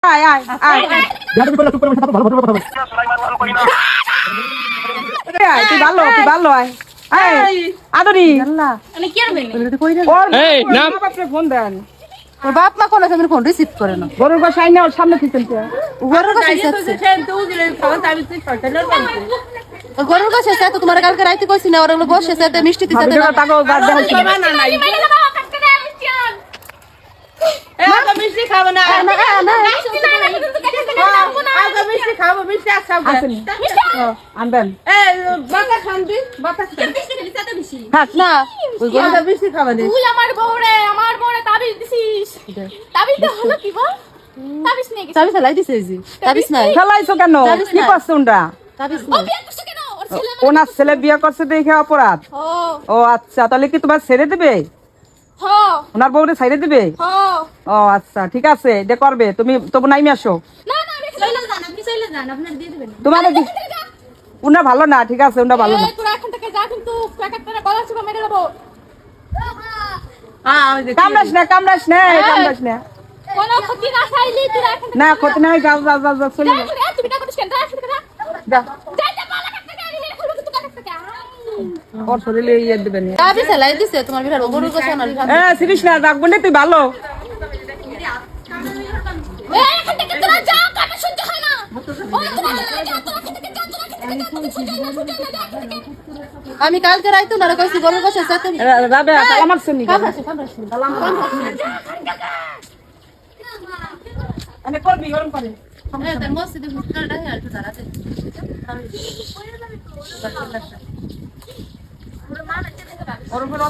আয় আয় আয় আয় তুই ভালো আয় আয় আদরি ফোন দেন ওর বাপ মা কোন সময় ফোন রিসিভ করে না। গরুর বাসা আইনা ওর সামনে থেকে গরুর কাছে গরুর কাছে তো তোমার কালকে রাইতে কইছি না ওরা বসে সাথে মিষ্টি দিতে মিষ্টি খাবো না আনবেন থাক না ওই গরুটা মিষ্টি খাবে না। তুই আমার বউরে তাবিজ দিছিস। তাবিজটা হলো কি বল? তাবিজ নিয়ে গেছিস। তাবিজ লাই দিছে জি তাবিজ নাই খেলাইছো কেন কি করছো ওনরা তাবিজ ও নাই বিয়ে করছিস কেন? ওর ছেলে ওনার ছেলে বিয়ে করছে দেখে অপরাধ ও ও আচ্ছা তাহলে কি তোমার ছেড়ে দেবে হো ওনার বউরে ছেড়ে দেবে হো ও আচ্ছা ঠিক আছে এটা করবে তুমি তবু নাইমে আসো না না আমি চলে যান আপনি চলে যান আপনার দিয়ে দিবেন তোমার উনা ভালো না ঠিক আছে উনা ভালো না এই তোরা এখন থেকে যা কিন্তু প্যাকেটটা গলা চিপা মেরে দেবো কামড়াস না কোনো ক্ষতি না চাইলি তোরা এখন না ক্ষতি নাই যাও চলে যাও তুমি না করিস কেন যা যা যাইতে পালা কাটতে গেলি হলো কিন্তু কাটতে গেলি ওর শরীরে ইয়ে দেবে না তাবিজ লাই দিছে তোমার বিরাট গরুর কাছে না সিরিস না রাখবো না তুই ভালো এই এখন থেকে তোরা যা কানে শুনতে হয় না ও তোরা যা তোরা এখন থেকে যা তোরা এখন থেকে কানে শুনতে হয় না আমি কালকে রাইতো না কইছি গরুর কাছে সাথে রাবে আমার শুনি আমি করবি গরম করে তার মসজিদে হুটকাটা হে আলটো দাঁড়াতে ওর উপর